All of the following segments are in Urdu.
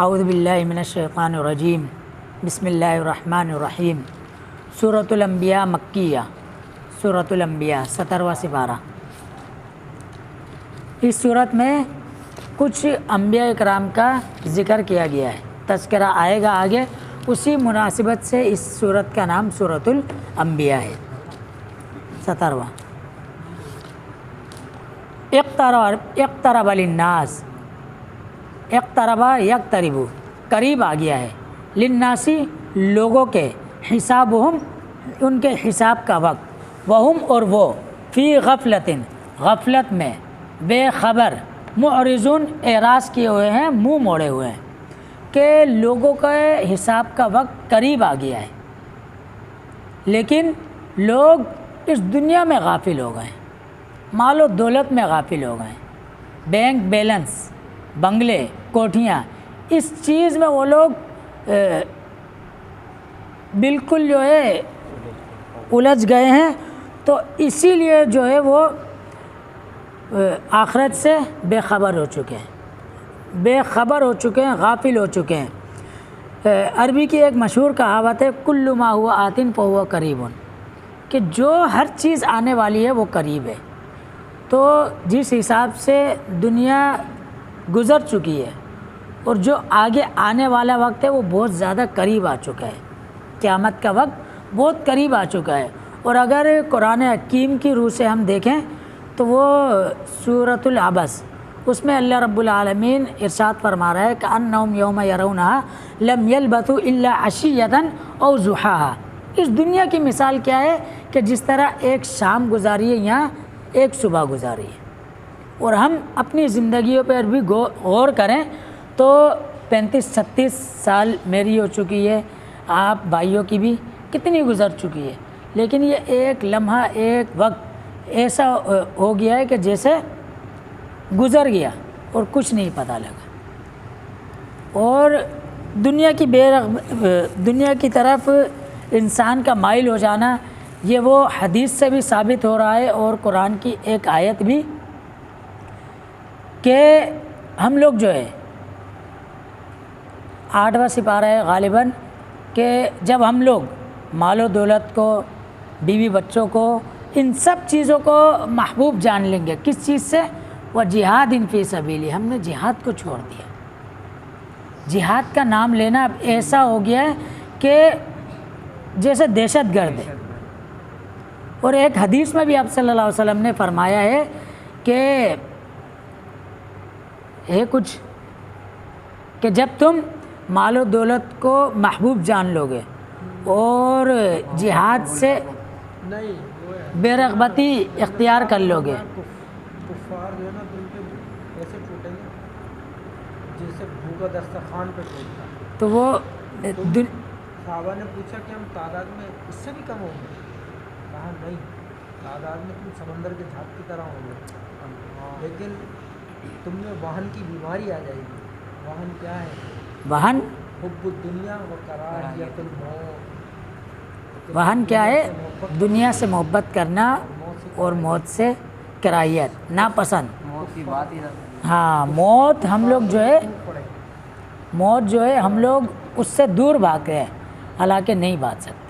اعوذ باللہ من الشیطان الرجیم بسم اللہ الرحمن الرحیم سورۃ الانبیاء مکیہ سورۃ الانبیاء 17واں سپارہ۔ اس صورت میں کچھ انبیاء اکرام کا ذکر کیا گیا ہے، تذکرہ آئے گا آگے، اسی مناسبت سے اس صورت کا نام سورۃ الانبیاء ہے۔ 17واں اقترب للناس، اقترب یقترب قریب آ گیا ہے، للناسی لوگوں کے، حسابہم ان کے حساب کا وقت، وہم اور وہ، فی غفلت غفلت میں، بے خبر، معرضون اعراض کیے ہوئے ہیں، منہ موڑے ہوئے ہیں کہ لوگوں کا حساب کا وقت قریب آ گیا ہے، لیکن لوگ اس دنیا میں غافل ہو گئے ہیں، مال و دولت میں غافل ہو گئے ہیں، بینک بیلنس، بنگلے، کوٹھیاں، اس چیز میں وہ لوگ بالکل جو ہے الجھ گئے ہیں، تو اسی لیے جو ہے وہ آخرت سے بے خبر ہو چکے ہیں، بے خبر ہو چکے ہیں، غافل ہو چکے ہیں۔ عربی کی ایک مشہور کہاوت ہے، کل ما ہوا آتن فہو قریب، کہ جو ہر چیز آنے والی ہے وہ قریب ہے۔ تو جس حساب سے دنیا گزر چکی ہے اور جو آگے آنے والا وقت ہے وہ بہت زیادہ قریب آ چکا ہے، قیامت کا وقت بہت قریب آ چکا ہے۔ اور اگر قرآن حکیم کی روح سے ہم دیکھیں تو وہ سورۃ العبس، اس میں اللہ رب العالمین ارشاد فرما رہا ہے کہ انہم یوم یرونہا لم یلبثوا الا عشیۃ او ضحاہا۔ اس دنیا کی مثال کیا ہے کہ جس طرح ایک شام گزاری ہے یہاں ایک صبح گزاری ہے، اور ہم اپنی زندگیوں پر بھی غور کریں تو 35-36 سال میری ہو چکی ہے، آپ بھائیوں کی بھی کتنی گزر چکی ہے، لیکن یہ ایک لمحہ، ایک وقت ایسا ہو گیا ہے کہ جیسے گزر گیا اور کچھ نہیں پتہ لگا۔ اور دنیا کی طرف انسان کا مائل ہو جانا، یہ وہ حدیث سے بھی ثابت ہو رہا ہے اور قرآن کی ایک آیت بھی، کہ ہم لوگ جو ہے 8واں سپارہ ہے غالباً، کہ جب ہم لوگ مال و دولت کو، بیوی بچوں کو، ان سب چیزوں کو محبوب جان لیں گے، کس چیز سے؟ وہ جہاد فی سبیلی، ہم نے جہاد کو چھوڑ دیا۔ جہاد کا نام لینا اب ایسا ہو گیا ہے کہ جیسے دہشت گرد ہے۔ اور ایک حدیث میں بھی آپ صلی اللہ علیہ وسلم نے فرمایا ہے کہ کچھ کہ جب تم مال و دولت کو محبوب جان لو گے اور جہاد سے بے رغبتی اختیار کر لو گے، کفار جو ہے نا دل پہ ایسے ٹوٹیں گے جیسے بھوکا دسترخوان پہ ٹوٹتا ہے۔ تو وہ صحابہ نے پوچھا کہ ہم تعداد میں اس سے بھی کم ہوں گے؟ کہا نہیں، تعداد میں تم سمندر کے جھاگ کی طرح ہوں گے، لیکن تم میں وہن کی بیماری آ جائے گی۔ وہن کیا ہے؟ وہن حب الدنیا و کراہیت الموت۔ وہن کیا ہے؟ دنیا سے محبت کرنا اور موت سے کراہیت، ناپسند۔ موت کی بات ہی نہ، ہاں، موت ہم لوگ جو ہے، موت جو ہے ہم لوگ اس سے دور بھاگ رہے ہیں، حالانکہ نہیں بھاگ سکتے۔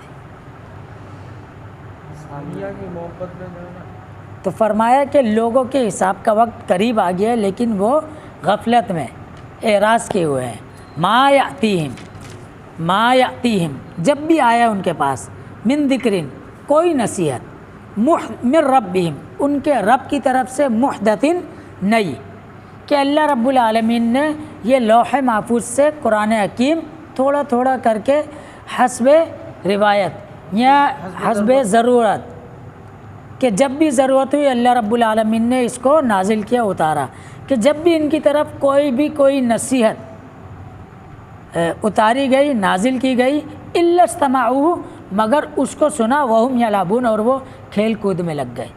دنیا کی محبت میں جو ہے نا، تو فرمایا کہ لوگوں کے حساب کا وقت قریب آ گیا ہے، لیکن وہ غفلت میں اعراض کیے ہوئے ہیں۔ ما یأتیہم جب بھی آیا ان کے پاس، من ذکرن کوئی نصیحت، من ربہم ان کے رب کی طرف سے، محدثن نئی، کہ اللہ رب العالمین نے یہ لوح محفوظ سے قرآن حکیم تھوڑا تھوڑا کر کے حسب روایت یا حسب ضرورت، کہ جب بھی ضرورت ہوئی اللہ رب العالمین نے اس کو نازل کیا، اتارا، کہ جب بھی ان کی طرف کوئی نصیحت اتاری گئی، نازل کی گئی، الا استمعوہ مگر اس کو سنا، وہم یلعبون اور وہ کھیل کود میں لگ گئے۔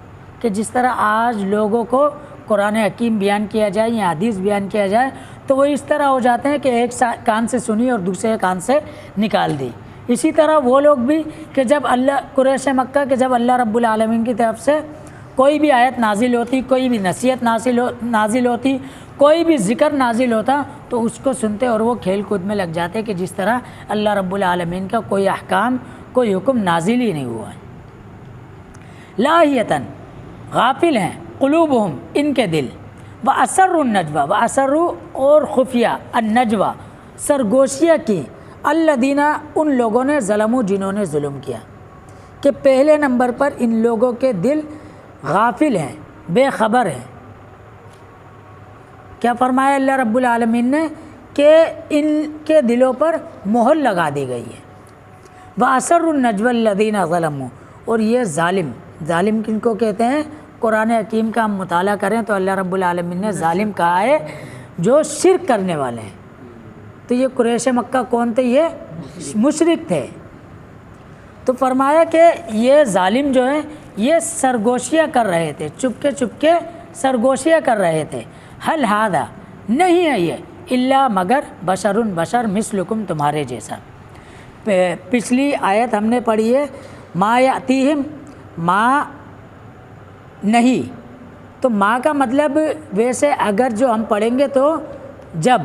کہ جس طرح آج لوگوں کو قرآن حکیم بیان کیا جائے یا حدیث بیان کیا جائے تو وہ اس طرح ہو جاتے ہیں کہ ایک کان سے سنی اور دوسرے کان سے نکال دی۔ اسی طرح وہ لوگ بھی کہ جب قریش مکہ کہ جب اللہ رب العالمین کی طرف سے کوئی بھی آیت نازل ہوتی، کوئی بھی نصیحت نازل ہوتی، کوئی بھی ذکر نازل ہوتا تو اس کو سنتے اور وہ کھیل کود میں لگ جاتے کہ جس طرح اللہ رب العالمین کا کوئی احکام کوئی حکم نازل ہی نہیں ہوا ہے۔ لاہیتاً غافل ہیں، قلوبہم ان کے دل، وَأَسَرُّ النَّجْوَى وَأَسَرُّ اور خفیہ النجوہ سرگوشیاں کی، الذین ان لوگوں نے ظلموا جنہوں نے ظلم کیا، کہ پہلے نمبر پر ان لوگوں کے دل غافل ہیں، بے خبر ہیں۔ کیا فرمایا اللہ رب العالمین نے کہ ان کے دلوں پر مہر لگا دی گئی ہے۔ وَأَسَرُّ النَّجْوَى الَّذِينَ ظَلَمُوا اور یہ ظالم کن کو کہتے ہیں؟ قرآن حکیم کا ہم مطالعہ کریں تو اللہ رب العالمین نے ظالم کہا ہے جو شرک کرنے والے ہیں۔ تو یہ قریش مکہ کون تھے؟ یہ مشرک تھے۔ تو فرمایا کہ یہ ظالم جو ہیں یہ سرگوشیاں کر رہے تھے، چپ کے سرگوشیاں کر رہے تھے۔ حل ہادہ نہیں ہے یہ الا مگر بشر مثلکم تمہارے جیسا۔ پچھلی آیت ہم نے پڑھی ہے ما یاتیہم، ما نہیں، تو ما کا مطلب ویسے اگر جو ہم پڑھیں گے تو جب،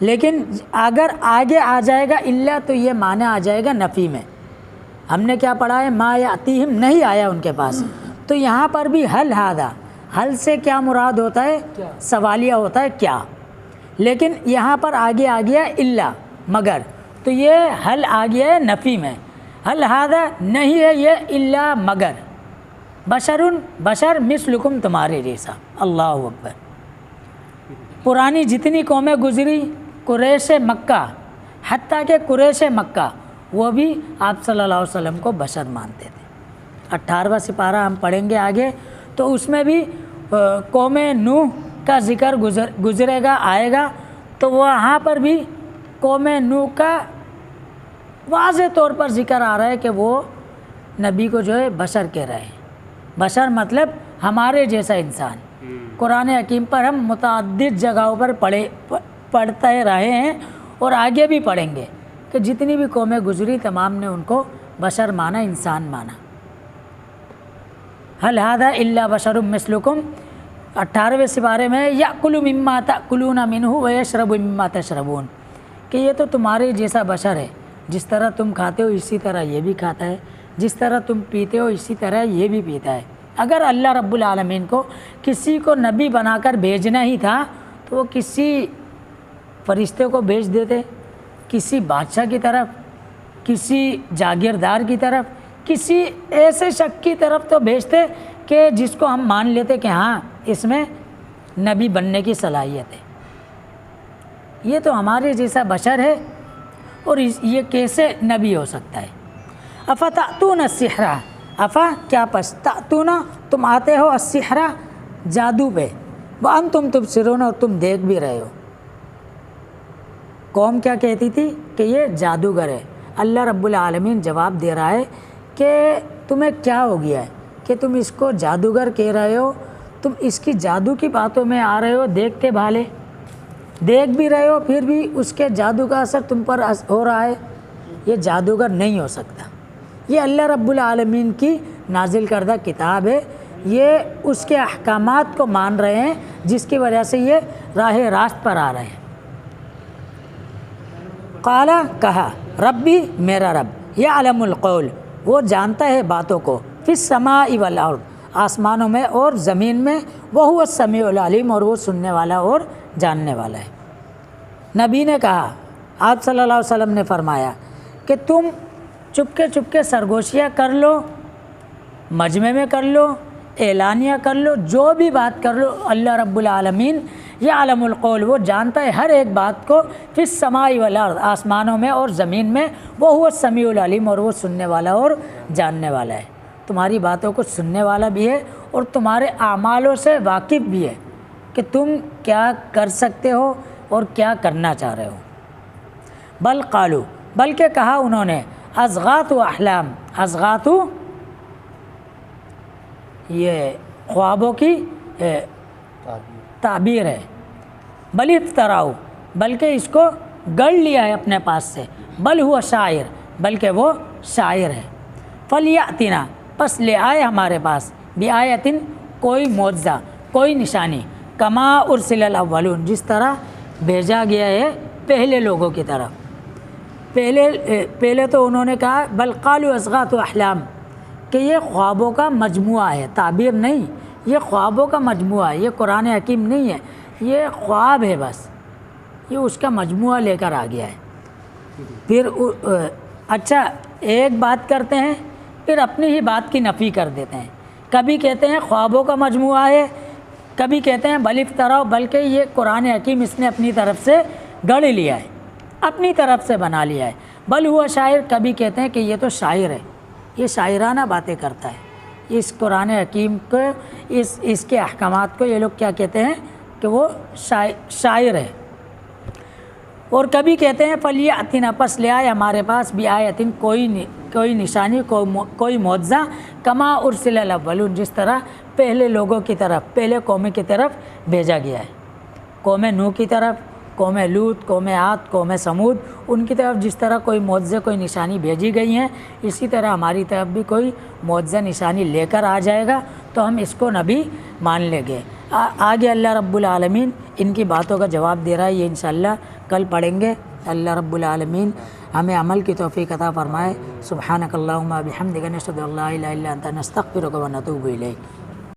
لیکن اگر آگے آ جائے گا الا تو یہ معنی آ جائے گا نفی میں۔ ہم نے کیا پڑھا ہے؟ ما یاتیہم نہیں آیا ان کے پاس، تو یہاں پر بھی حل ہادہ، حل سے کیا مراد ہوتا ہے؟ سوالیہ ہوتا ہے کیا، لیکن یہاں پر آگے آ گیا الا مگر، تو یہ حل آ گیا ہے نفی میں۔ حل ہادہ نہیں ہے یہ الا مگر بشر مثلکم تمہارے جیسا۔ اللہ اکبر۔ پرانی جتنی قومیں گزری قریش مکہ، حتیٰ کہ قریش مکہ وہ بھی آپ صلی اللہ علیہ وسلم کو بشر مانتے تھے۔ 18واں سپارہ ہم پڑھیں گے آگے، تو اس میں بھی قوم نوح کا ذکر گزرے گا، آئے گا، تو وہاں پر بھی قوم نوح کا واضح طور پر ذکر آ رہا ہے کہ وہ نبی کو جو ہے بشر کہہ رہے ہیں۔ بشر مطلب ہمارے جیسا انسان۔ قرآن حکیم پر ہم متعدد جگہوں پر پڑھتے رہے ہیں اور آگے بھی پڑھیں گے کہ جتنی بھی قومیں گزری تمام نے ان کو بشر مانا، انسان مانا۔ حل ھذا الا بشر مثلکم 18ویں سپارے میں یأکل مما تأکلون منہ ویشرب مما تشربون، کہ یہ تو تمہارے جیسا بشر ہے، جس طرح تم کھاتے ہو اسی طرح یہ بھی کھاتا ہے، جس طرح تم پیتے ہو اسی طرح یہ بھی پیتا ہے۔ اگر اللہ رب العالمین کو کسی کو نبی بنا کر بھیجنا ہی تھا تو وہ کسی فرشتے کو بھیج دیتے، کسی بادشاہ کی طرف، کسی جاگیردار کی طرف، کسی ایسے شخص کی طرف تو بھیجتے کہ جس کو ہم مان لیتے کہ ہاں اس میں نبی بننے کی صلاحیت ہے۔ یہ تو ہمارے جیسا بشر ہے اور یہ کیسے نبی ہو سکتا ہے؟ افتأتون السحر، افا کیا پس، تأتون تم آتے ہو، السحر جادو پہ، وانتم تبصرون اور تم دیکھ بھی رہے ہو۔ قوم کیا کہتی تھی کہ یہ جادوگر ہے۔ اللہ رب العالمین جواب دے رہا ہے کہ تمہیں کیا ہو گیا ہے کہ تم اس کو جادوگر کہہ رہے ہو، تم اس کی جادو کی باتوں میں آ رہے ہو، دیکھتے بھالے دیکھ بھی رہے ہو، پھر بھی اس کے جادو کا اثر تم پر ہو رہا ہے۔ یہ جادوگر نہیں ہو سکتا، یہ اللہ رب العالمین کی نازل کردہ کتاب ہے، یہ اس کے احکامات کو مان رہے ہیں جس کی وجہ سے یہ راہ راست پر آ رہے ہیں۔ قال کہا، ربی میرا رب، یعلم القول وہ جانتا ہے باتوں کو، فی السماء والارض آسمانوں میں اور زمین میں، وہو السمیع العلیم اور وہ سننے والا اور جاننے والا ہے۔ نبی نے کہا، آپ صلی اللہ علیہ وسلم نے فرمایا کہ تم چپکے سرگوشیاں کر لو، مجمع میں کر لو، اعلانیہ کر لو، جو بھی بات کر لو، اللہ رب العالمین یعلم القول وہ جانتا ہے ہر ایک بات کو، فی السماء والارض آسمانوں میں اور زمین میں، وہو السمیع العلیم اور وہ سننے والا اور جاننے والا ہے۔ تمہاری باتوں کو سننے والا بھی ہے اور تمہارے اعمالوں سے واقف بھی ہے کہ تم کیا کر سکتے ہو اور کیا کرنا چاہ رہے ہو۔ بل قالو بلکہ کہا انہوں نے، اضغاث و احلام، اضغاث یہ خوابوں کی تعبیر ہے، بل افتراؤ بلکہ اس کو گڑ لیا ہے اپنے پاس سے، بل ہوا شاعر بلکہ وہ شاعر ہے، فلیاتنا پس لے آئے ہمارے پاس، بیایتن کوئی معجزہ، کوئی نشانی، کما ارسل الاولون، جس طرح بھیجا گیا ہے پہلے لوگوں کی طرف۔ پہلے تو انہوں نے کہا بل قالوا اضغاث احلام، کہ یہ خوابوں کا مجموعہ ہے، تعبیر نہیں، یہ خوابوں کا مجموعہ ہے، یہ قرآن حکیم نہیں ہے، یہ خواب ہے بس، یہ اس کا مجموعہ لے کر آ گیا ہے۔ پھر اچھا ایک بات کرتے ہیں پھر اپنی ہی بات کی نفی کر دیتے ہیں، کبھی کہتے ہیں خوابوں کا مجموعہ ہے، کبھی کہتے ہیں بل افتراء، بلکہ یہ قرآن حکیم اس نے اپنی طرف سے گڑھ لیا ہے، اپنی طرف سے بنا لیا ہے، بل ہوا شاعر، کبھی کہتے ہیں کہ یہ تو شاعر ہے، یہ شاعرانہ باتیں کرتا ہے، اس قرآن حکیم کو اس کے احکامات کو یہ لوگ کیا کہتے ہیں کہ وہ شاعر ہے۔ اور کبھی کہتے ہیں فلیأتنا، پس لے آئے ہمارے پاس بھی آیتن، کوئی نشانی، کوئی معجزہ، کما ارسل الاولون، جس طرح پہلے لوگوں کی طرف، پہلے قوم کی طرف بھیجا گیا ہے، قوم نوح کی طرف، قوم لوط، قوم عاد، قوم سمود، ان کی طرف جس طرح کوئی معجزہ، کوئی نشانی بھیجی گئی ہیں، اسی طرح ہماری طرف بھی کوئی معجزہ نشانی لے کر آ جائے گا تو ہم اس کو نبی مان لیں گے۔ آگے اللہ رب العالمین ان کی باتوں کا جواب دے رہا ہے، یہ انشاءاللہ کل پڑھیں گے۔ اللہ رب العالمین ہمیں عمل کی توفیق عطا فرمائے۔ سبحانک اللہم بحمدک، نشہد ان لا الہ الا انت، نستغفرک و نتوب الیک۔